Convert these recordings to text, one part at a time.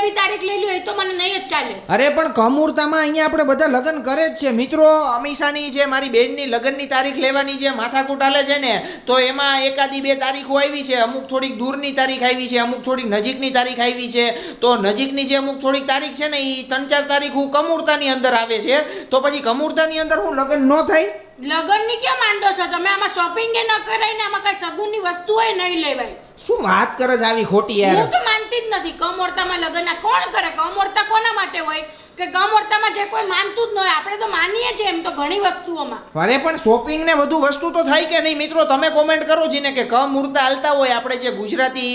બી તારીખ લઈ લ્યો એ તો મને નહીં જ ચાલે. અરે પણ કમુરતામાં અહીંયા આપણે બધા લગ્ન કરે જ છે મિત્રો. અમીષાની જે મારી બેનની લગ્નની તારીખ લેવાની જે માથાકૂટ હાલે છે ને, તો એમાં એકાદી બે તારીખો આવી છે. અમુક થોડીક દૂરની તારીખ આવી છે, અમુક થોડીક નજીકની તારીખ આવી છે. તો નજીકની જે અમુક થોડીક તારીખ છે ને એ 3-4 તારીખ હું કમુરતાની અંદર આવે છે. તો પછી કમુરતાની અંદર હું લગ્ન ન થાય? લગનની ક્યાં માંડો છો તમે? આમાં શોપિંગ એ ન કરાય ને આમાં કઈ સગુનની વસ્તુ હોય નહીં લેવાય. શું વાત કરે છે આવી ખોટી યાર? હું તો માનતી જ નથી. કમોરતામાં લગન કોણ કરે? કમોરતા કોના માટે હોય? કે કમોરતામાં જે કોઈ માનતું જ ન હોય. આપણે તો માનીએ છીએ એમ તો ઘણી વસ્તુઓમાં. અરે પણ શોપિંગ ને બધું વસ્તુ તો થાય કે નહીં મિત્રો? તમે કોમેન્ટ કરો છે ને કે કમુરતા હાલતા હોય, આપણે જે ગુજરાતી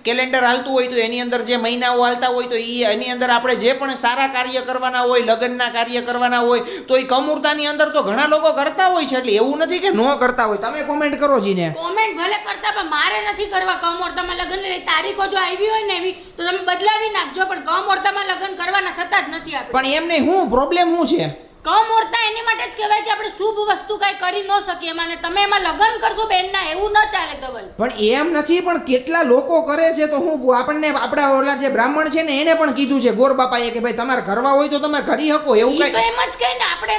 કેલેન્ડર હાલતું હોય તો એની અંદર જે મહિનાઓ હાલતા હોય તો એની અંદર આપણે જે પણ સારા કાર્ય કરવાના હોય, લગ્નના કાર્ય કરવાના હોય તો એ કમુરતાની અંદર તો ઘણા લોકો કરતા હોય છે. એટલે એવું નથી કે ન કરતા હોય. તમે કોમેન્ટ કરો જી ને. કોમેન્ટ ભલે કરતા પણ મારે નથી કરવા કમોરતામાં લગન. તારીખો જો આવી હોય ને એવી તો તમે બદલાવી નાખજો, પણ કમોરતામાં લગન કરવાના થતા જ નથી. પણ એમ નહીં, હું પ્રોબ્લેમ શું છે? કમોરતા એની માટે જ કહેવાય કે આપણે શુભ વસ્તુ કાંઈ કરી ન શકીએ એમાં, ને તમે એમાં લગ્ન કરશો બેનના, એવું ન ચાલે ધવલ. પણ એમ નથી, પણ કેટલા લોકો કરે છે. તો હું આપણને આપણા ઓલા જે બ્રાહ્મણ છે ને એને પણ કીધું છે ગોર બાપાએ કે ભાઈ તમારે કરવા હોય તો તમે કરી શકો. એવું તો કઈ એમ જ કહે ને, આપણે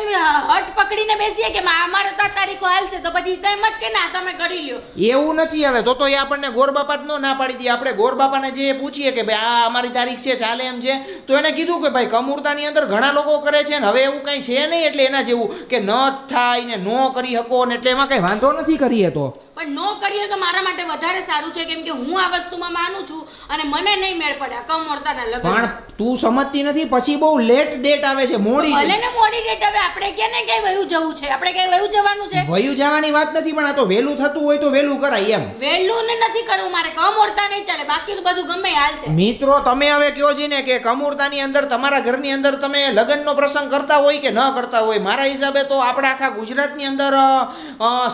હટ પકડીને બેસીએ કે અમારે તો તારીખો હાલશે તો પછી તો એમ જ કહે ને તમે કરી લ્યો. એવું નથી. હવે તો એ આપણને ગોર બાપા જ ના પાડી દે. આપણે ગોર બાપાને જે પૂછીએ કે ભાઈ આ અમારી તારીખ છે ચાલે એમ છે, તો એને કીધું કે ભાઈ કમુરતાની અંદર ઘણા લોકો કરે છે ને હવે એવું કઈ છે નહીં. એટલે એના જેવું કે ન થાય ને ન કરી શકો ને, એટલે એમાં કઈ વાંધો નથી કરીએ તો. પણ ન કરીએ તો મારા માટે વધારે સારું છે, કેમ કે હું આ વસ્તુમાં માનું છું અને મને નહીં મેળ પડે કમોરતાના લગ્ન. પણ તું સમજતી નથી, પછી બહુ લેટ ડેટ આવે છે, મોડી. ભલે ને મોડી ડેટ આવે, આપણે ક્યાં ને ક્યાંય વયું જવું છે, આપણે ક્યાંય વયું જવાનું છે. વયું જવાની વાત નથી, પણ આ તો વહેલું થતું હોય તો વહેલું કરાય એમ. વહેલું ને નથી કરવું મારે, કમોરતા નહીં ચાલે, બાકી તો બધું ગમે હાલ છે. મિત્રો તમે હવે કયો છે ને કે કમુરતાની અંદર તમારા ઘરની અંદર તમે લગ્નનો પ્રસંગ કરતા હોય કે ન કરતા હોય. મારા હિસાબે તો આપણા આખા ગુજરાતની અંદર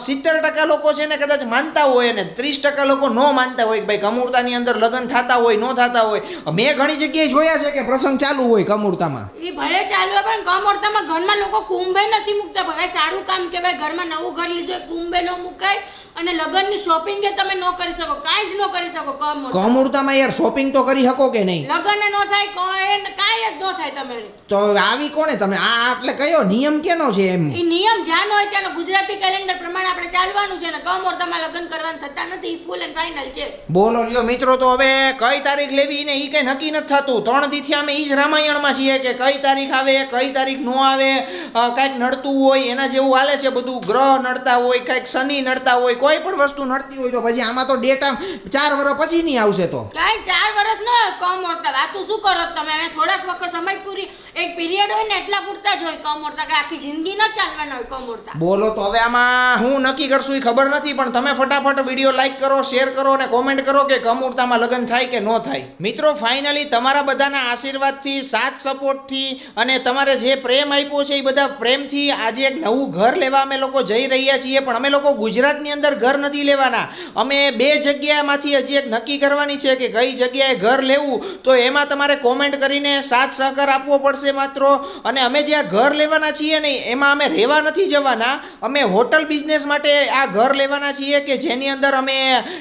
70% લોકો છે ને કદાચ માનતા હોય અને 30% લોકો ન માનતા હોય કે ભાઈ કમુરતાની અંદર લગ્ન થતા હોય ન થતા હોય. મેં ઘણી જગ્યાએ જોયા છે કે પ્રસંગ ચાલુ હોય કમુરતામાં. એ ભલે ચાલુ પણ કમોરતામાં ઘરમાં લોકો કુંભે નથી મૂકતા. ભલે સારું કામ કે ભાઈ ઘરમાં નવું ઘર લીધું કુંભે ન મુકાય, અને લગ્નની શોપિંગ એ તમે ન કરી શકો, કાંઈ જ ન કરી શકો. કમુરતામાં યાર શોપિંગ તો કરી શકો કે નહીં? લગ્ન ન થાય કાંઈ જ ન થાય. તમે તો આવી કોને તમે આ એટલે કયો નિયમ કેનો છે એમ? એ નિયમ જ્યાં હોય ત્યાં ગુજરાતી કેલેન્ડર પ્રમાણે આપણે ચાલવાનું છે ને કમોરતામાં લગ્ન કરવાનું થતા નથી. ફૂલ એન્ડ ફાઇનલ છે. બોલો લ્યો મિત્રો, તો હવે કઈ તારીખ લેવી ને એ કઈ નક્કી નથી થતું. 3 દીથી અમે ઈ જ રામાયણમાં છીએ કે કઈ તારીખ આવે કઈ તારીખ નો આવે. કાંઈક નડતું હોય એના જેવું હાલે છે બધું. ગ્રહ નડતા હોય, કાંઈક શનિ નડતા હોય, કોઈ પણ વસ્તુ નડતી હોય તો પછી આમાં તો ડેટ 4 વર્ષ પછી નહીં આવશે. તો કાંઈ 4 વર્ષ ન હોય કમોરતા. વાતું શું કરો તમે? હવે થોડાક વખત સમય પૂરી એક પીરિયડ હોય ને એટલા પૂરતા જ હોય કમોરતા. કે આખી જિંદગી ન ચાલવાના હોય કમોરતા. બોલો તો હવે આમાં હું નક્કી કરશું એ ખબર નથી, પણ તમે ફટાફટ વિડીયો લાઈક કરો, શેર કરો અને કોમેન્ટ કરો કે કમુરતામાં લગ્ન થાય કે ન થાય. મિત્રો ફાઇનલી તમારા બધાના આશીર્વાદથી, સાથ સપોર્ટથી અને તમારે જે પ્રેમ આપ્યો છે એ બધા પ્રેમથી આજે એક નવું ઘર લેવા અમે લોકો જઈ રહ્યા છીએ. પણ અમે લોકો ગુજરાતની અંદર ઘર નથી લેવાના. અમે 2 જગ્યામાંથી હજી એક નક્કી કરવાની છે કે કઈ જગ્યાએ ઘર લેવું. તો એમાં તમારે કોમેન્ટ કરીને સાથ સહકાર આપવો પડશે મિત્રો. અને અમે જે આ ઘર લેવાના છીએ ને એમાં અમે રહેવા નથી જવાના. અમે હોટલ બિઝનેસ માટે આ ઘર લેવાના છીએ કે જેની અંદર અમે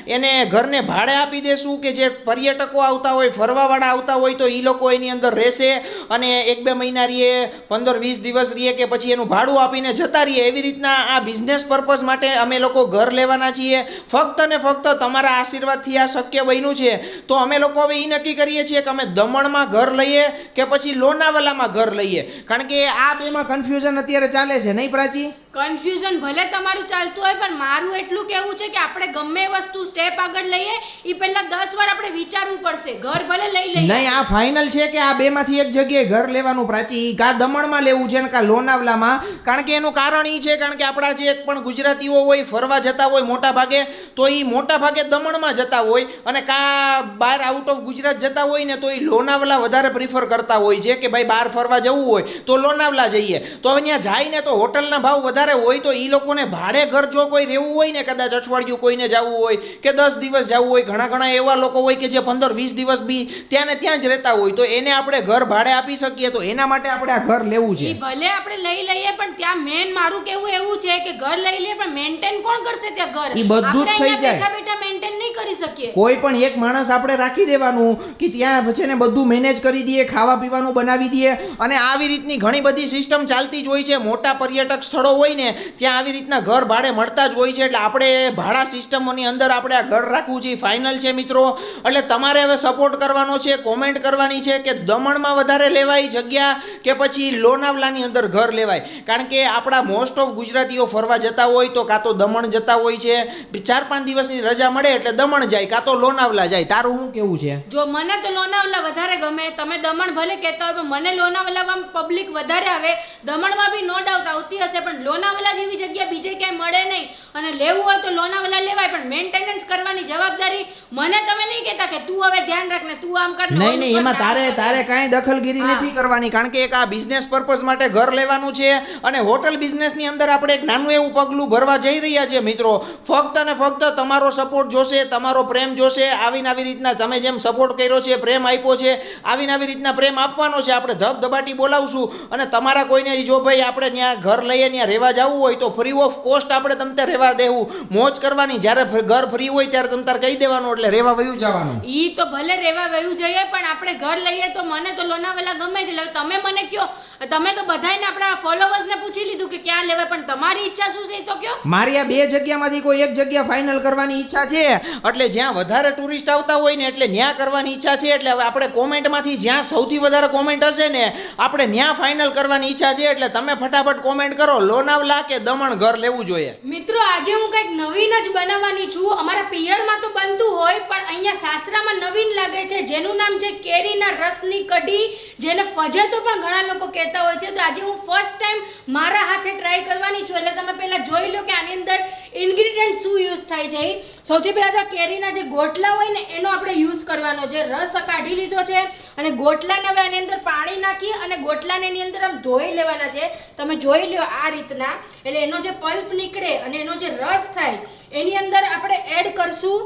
એને ઘરને ભાડે આપી દેશું કે જે પર્યટકો આવતા હોય, ફરવાવાળા આવતા હોય તો એ લોકો એની અંદર રહેશે અને 1-2 મહિના રહીએ, 15-20 દિવસ રહીએ કે પછી એનું ભાડું આપીને જતા રહીએ. એવી રીતના આ બિઝનેસ પર્પઝ માટે અમે લોકો ઘર લેવાના છીએ. ફક્ત ને ફક્ત તમારા આશીર્વાદથી આ શક્ય બન્યું છે. તો અમે લોકો હવે એ નક્કી કરીએ છીએ કે અમે દમણમાં ઘર લઈએ કે પછી લોનાવાલામાં ઘર લઈએ. કારણ કે આ બેમાં કન્ફ્યુઝન અત્યારે ચાલે છે નહીં પ્રાચી? કન્ફ્યુઝન ભલે તમારું ચાલતું હોય પણ મારું એટલું કહેવું છે કે આપણે ગમે વસ્તુ સ્ટેપ આગળ લઈએ એ પહેલા 10 વાર આપણે વિચારવું પડશે. ઘર ભલે લઈ લઈએ. નહીં, આ ફાઇનલ છે કે આ બેમાંથી એક જગ્યાએ ઘર લેવાનું પ્રાચી. કા દમણમાં લેવું છે ને કા લોનાવલામાં. કારણ કે એનું કારણ એ છે કારણ કે આપણા જે પણ ગુજરાતીઓ હોય ફરવા જતા હોય મોટા ભાગે, તો એ મોટા ભાગે દમણમાં જતા હોય અને કા બહાર આઉટ ઓફ ગુજરાત જતા હોય ને તો એ લોનાવલા વધારે પ્રિફર કરતા હોય છે કે ભાઈ બહાર ફરવા જવું હોય તો લોનાવલા જઈએ. તો હવે ત્યાં જાય ને તો હોટલના ભાવ વધારે હોય તો એ લોકોને ભાડે ઘર જો કોઈ રહેવું હોય ને, કદાચ અઠવાડિયું કોઈને જવું હોય કે 10 દિવસ જવું હોય, ઘણા એવા લોકો હોય કે જે 15-20 દિવસ બી ત્યાં ને ત્યાં જ રહેતા હોય, તો એને આપણે ઘર ભાડે આપી શકીએ. તો એના માટે આપણે આ ઘર લેવું છે. ઈ ભલે આપણે લઈ લઈએ, પણ ત્યાં મેન મારું કેવું એવું છે કે ઘર લઈ લઈએ પણ મેન્ટેન કોણ કરશે ત્યાં ઘર? ઈ બધું જ થઈ જાય. બેઠા બેઠા મેન્ટેન નહીં કરી શકીએ. કોઈ પણ એક માણસ આપણે રાખી દેવાનું કે ત્યાં છે ને બધું મેનેજ કરી દઈએ, ખાવા પીવાનું બનાવી દઈએ. અને આવી રીતની ઘણી બધી સિસ્ટમ ચાલતી જ હોય છે. મોટા પર્યટક સ્થળો હોય ને ત્યાં આવી રીતના ઘર ભાડે મળતા જ હોય છે. એટલે આપણે ભાડા સિસ્ટમોની અંદર આપણે આ ઘર રાખવું છે. ફાઇનલ છે મિત્રો. એટલે તમારે હવે સપોર્ટ કરવાનો છે, કોમેન્ટ કરવાની છે કે દમણમાં વધારે લેવાય જગ્યા કે પછી લોનાવલાની અંદર ઘર લેવાય. કારણ કે આપણા મોસ્ટ ઓફ ગુજરાતીઓ ફરવા જતા હોય તો કાં તો દમણ જતા હોય છે, 4-5 દિવસની રજા મળે એટલે દમણ જાય કાં તો લોનાવલા જાય. તારું શું કેવું છે? જો મને તો લોનાવલા વધારે ગમે. તમે દમણ ભલે કહેતા હોય પણ મને લોનાવલામાં પબ્લિક વધારે આવે. દમણમાં બી નો ડાઉટ આવતી હશે, પણ લોનાવલા જેવી જગ્યા બીજે ક્યાંય મળે નહીં. અને લેવું હોય તો લોનાવલા લેવાય, પણ મેન્ટેનન્સ કરવાની જવાબદારી મને. તમે નહીં કહેતા કે તું હવે ધ્યાન રાખ ને તું આમ કર. નહીં, એમાં તારે કાંઈ દખલગીરી નથી કરવાની. કારણ કે એક આ બિઝનેસ પર્પઝ માટે ઘર લેવાનું છે અને હોટલ બિઝનેસની અંદર આપણે એક નાનું એવું પગલું ભરવા જઈ રહ્યા છીએ મિત્રો. ફક્ત અને ફક્ત તમારો સપોર્ટ જોશે, તમારો પ્રેમ જોશે. આવી રીતના તમે જેમ સપોર્ટ કર્યો છે, પ્રેમ આપ્યો છે, આવી રીતના પ્રેમ આપવાનો છે. આપણે ધબધબાટી બોલાવશું. અને તમારા કોઈને જો ભાઈ આપણે ત્યાં ઘર લઈએ, ત્યાં રહેવા જવું હોય તો ફ્રી ઓફ કોસ્ટ આપણે તમને રહેવા દેવું, મોજ કરવાની. જ્યારે ઘર ફ્રી હોય ત્યારે તમે તાર કહી દેવાનું એટલે રહેવા વયું જવાનું. ઈ તો ભલે રહેવા વયું જઈએ, પણ આપણે ઘર લઈએ તો મને તો લોનાવાલા ગમે છે. એટલે તમે મને કયો, તમે તો બધાને આપણા ફોલોવર્સને પૂછી લીધું કે ક્યાં લેવાય, પણ તમારી ઈચ્છા શું છે એ તો કયો. મારી આ 2 જગ્યામાંથી કોઈ એક જગ્યા ફાઇનલ કરવાની ઈચ્છા છે. એટલે જ્યાં વધારે ટુરિસ્ટ આવતા હોય ને એટલે ત્યાં કરવાની ઈચ્છા છે. એટલે હવે આપણે કોમેન્ટમાંથી જ્યાં સૌથી વધારે કોમેન્ટ હશે ને આપણે ત્યાં ફાઇનલ કરવાની ઈચ્છા છે. એટલે તમે ફટાફટ કોમેન્ટ કરો, લોનાવલા કે દમણ ઘર લેવું જોઈએ. મિત્રો આજે હું કંઈક નવીન જ બનાવવાની છું. અમારા પિયરમાં તો બનતું હોય, પણ અહીંયા સાસરામાં નવીન લાગે છે, જેનું નામ છે કેરીના રસની કઢી, જેને ફજેતો પણ ઘણા લોકો કહેતા હોય છે. તો આજે હું ફર્સ્ટ ટાઈમ મારા હાથે ટ્રાય કરવાની છું. એટલે તમે પહેલા જોઈ લો કે આની અંદર ઇન્ગ્રેડિયન્ટ શું યુઝ થાય છે. સૌથી પહેલા તો કેરીના જે ગોટલા હોય ને એનો આપણે યુઝ કરવાનો છે. રસ કાઢી લીધો છે અને ગોટલાને હવે આની અંદર પાણી નાખી અને ગોટલાને એની અંદર આમ ધોઈ લેવાના છે. તમે જોઈ લો આ રીતના. એટલે એનો જે પલ્પ નીકળે અને એનો જે રસ થાય એની અંદર આપણે એડ કરશું.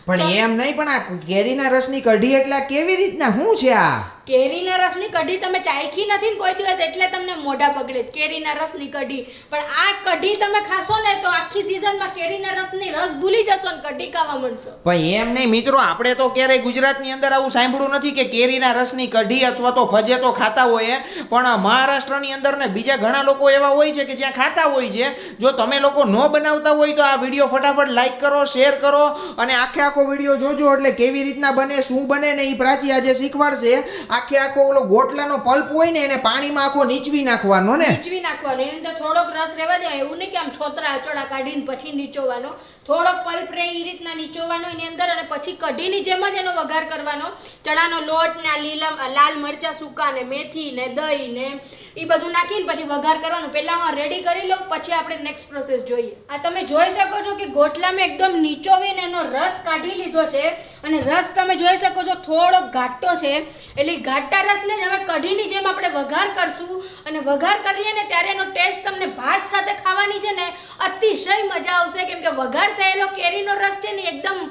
પણ એમ નહીં, પણ આ કેરીના રસની કઢી એટલે કેવી રીતના શું છે આ? કેરીના રસની કઢી તમે ચાખી નથી ને કોઈ દિવસ, એટલે તમને મોઢા બગડે. કેરીના રસની કઢી, પણ આ કઢી તમે ખાશો ને તો આખી સીઝનમાં કેરીના રસની રસ ભૂલી જશો ને કઢી ખાવા માંડશો. પણ એમ નહીં મિત્રો, આપણે તો ક્યારેય ગુજરાતની અંદર આવું સાંભળ્યું નથી કે કેરીના રસની કઢી અથવા તો ફજેતો ખાતા હોય. પણ મહારાષ્ટ્રની અંદર ને બીજા ઘણા લોકો એવા હોય છે કે જ્યાં ખાતા હોય છે. જો તમે લોકો ન બનાવતા હોય તો આ વિડીયો ફટાફટ લાઈક કરો, શેર કરો અને આખો વિડીયો જોજો. એટલે કેવી રીતના બને, શું બને ને એ પ્રાચી આજે શીખવાડશે. આખો ઓલો ગોટલાનો પલ્પ હોય ને એને પાણીમાં આખો નીચવી નાખવાનો ને, નીચવી નાખવાનો. એની અંદર થોડોક રસ રહેવા દે. એવું નહીં કે આમ છોતરા અચોડા કાઢીને પછી નીચોવાનો. થોડોક પલ્પ રહે એ રીતના નીચોવાનો એની અંદર, અને પછી કઢીની જેમ જ એનો વઘાર કરવાનો. ચણાનો લોટ ને આ લીલા લાલ મરચા સૂકા ને મેથી ને દહીં ને એ બધું નાખીને પછી વઘાર કરવાનું. પહેલા હું રેડી કરી લઉં, પછી આપણે નેક્સ્ટ પ્રોસેસ જોઈએ. આ તમે જોઈ શકો છો કે ગોટલામાં એકદમ નીચોવીને એનો રસ કાઢી લીધો છે. અને રસ તમે જોઈ શકો છો થોડો ઘાટો છે. એટલે ઘાટા રસને જ હવે કઢીની જેમ આપણે વઘાર કરશું. અને વઘાર કરીએ ને ત્યારે એનો ટેસ્ટ તમને ભાત સાથે ખાવાની છે ને અતિશય મજા આવશે. કેમ કે વઘાર થયેલો કેરીનો રસ છે ને એકદમ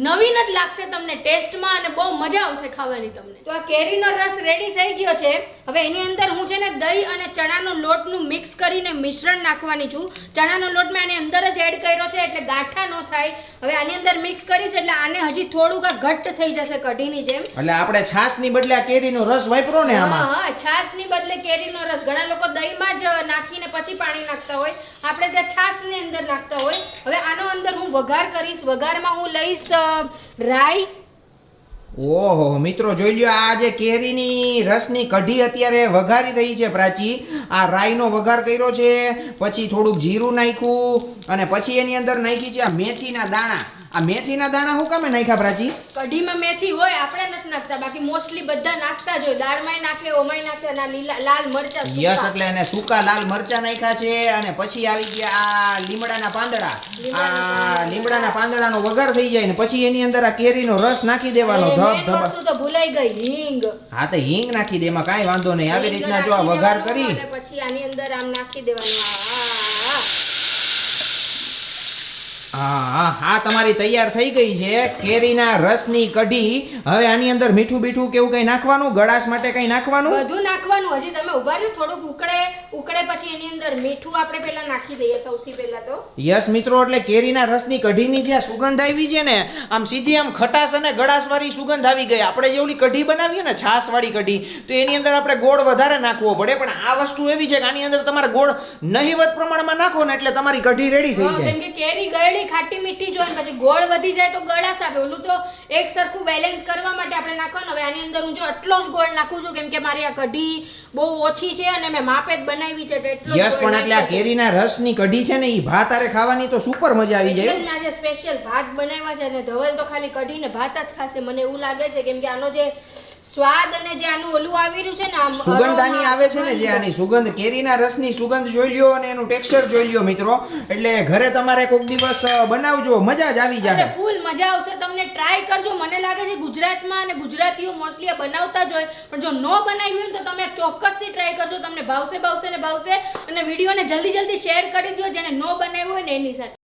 નવીન જ લાગશે તમને ટેસ્ટમાં, અને બહુ મજા આવશે ખાવાની તમને. તો આ કેરીનો રસ રેડી થઈ ગયો છે. હવે એની અંદર હું છે ને દહીં અને ચણાનો લોટનું મિક્સ કરીને મિશ્રણ નાખવાની છું. ચણાનો લોટ મેં આની અંદર જ એડ કર્યો છે એટલે ગાંઠા ન થાય. હવે આની અંદર મિક્સ કરીશ એટલે આને હજી થોડુંક ઘટ્ટ થઈ જશે કઢીની જેમ. એટલે આપણે છાશની બદલે આ કેરીનો રસ વાપરો ને આમાં. હા, છાશની બદલે કેરીનો રસ. ઘણા લોકો દહીંમાં જ નાખીને પછી પાણી નાખતા હોય, આપણે ત્યાં છાશની અંદર નાખતા હોય. હવે આનો અંદર હું વઘાર કરીશ. વઘારમાં હું લઈશ રાઈ. ઓહો મિત્રો જોઈ લ્યો, આ જે કેરીની રસની કઢી અત્યારે વઘારી રહી છે પ્રાચી. આ રાઈનો વઘાર કર્યો છે, પછી થોડુંક જીરું નાખ્યું અને પછી એની અંદર નાખી છે આ મેથીના દાણા. આ મેથીના દાણા શું કામે નાખ્યા પ્રાચી? કઢીમાં મેથી હોય, આપણે નથી નાખતા, બાકી મોસ્ટલી બધા નાખતા જ હોય. દાળમાંય નાખે, ઓમાંય નાખે. અને લીલા લાલ મરચા યસ, એટલે એને સૂકા લાલ મરચા નાખ્યા છે. અને પછી આવી ગયા આ લીમડાના પાંદડા. આ લીમડાના પાંદડાનો વઘાર થઈ જાય ને પછી એની અંદર આ કેરીનો રસ નાખી દેવાનો. વસ્તુ તો ભૂલાઈ ગઈ, હિંગ. હા તો હિંગ નાખી દે, એમાં કાંઈ વાંધો નહીં. આવી રીતના જો આ વઘાર કરી અને પછી આની અંદર આમ નાખી દેવાનું. હા તમારી તૈયાર થઈ ગઈ છે કેરીના રસની કઢી. હવે આની અંદર મીઠું બીઠું કેવું કઈ નાખવાનું, ગળાશ માટે કઈ નાખવાનું? બધું નાખવાનું. હજી તમે ઉભા રહ્યો, થોડુંક ઉકળે પછી એની અંદર મીઠું આપણે પહેલા નાખી દઈએ સૌથી પહેલા તો. યસ મિત્રો, એટલે કેરીના રસની કઢીની જે સુગંધ આવી છે ને, આમ સીધી આમ ખટાશ અને ગળાશ વાળી સુગંધ આવી ગઈ. આપણે જે ઓલી કઢી બનાવીએ ને છાશ વાળી કઢી, તો એની અંદર આપણે ગોળ વધારે નાખવો પડે, પણ આ વસ્તુ એવી છે કે આની અંદર તમારે ગોળ નહિવત પ્રમાણમાં નાખો ને એટલે તમારી કઢી રેડી થઈ જાય. કેમ કે કેરી ગળી ખાટી મીઠી જોઈએ, પછી ગોળ વધી જાય તો ગળાશ આવે. ઓલું તો એક સરખું બેલેન્સ કરવા માટે આપણે નાખવાનું. હવે આની અંદર હું જો આટલો જ ગોળ નાખું છું, કેમ કે મારી આ કઢી બહુ ઓછી છે અને મેં માપે જ બનાવી છે, એટલો જ યસ ગોળ પણ એટલે આ નાખ્યો છે. કેરીના રસની કઢી છે ને, ઈ ભાત આરે ખાવાની તો સુપર મજા આવી જાય. એટલે જ મેં આજે સ્પેશિયલ ભાત બનાવ્યા છે અને ધવલ તો ખાલી કઢી ને ભાત જ ખાશે, મને એવું લાગે છે, કેમ કે આનો જે સ્વાદ અને જે આનું ઓલું આવી રહ્યું છે ને, આમ સુગંધ આની aroma, આવે છે ને, જે સુગંધ. આની સુગંધ, કેરીના રસની સુગંધ જોઈ લ્યો અને એનું ટેક્સચર જોઈ લ્યો મિત્રો. એટલે ઘરે તમારે કોઈક દિવસ બનાવજો, મજા જ આવી અરે જાય. ફૂલ મજા આવશે, તમને ટ્રાય કરજો. મને લાગે છે ગુજરાતમાં અને ગુજરાતીઓ મોસ્ટલી બનાવતા જ હોય, પણ જો ન બનાવ્યું હોય ને તો તમે ચોક્કસથી ટ્રાય કરજો. તમને ભાવશે ને ભાવશે. અને વિડીયોને જલ્દી શેર કરી દો જેને ન બનાવ્યું હોય ને એની સાથે.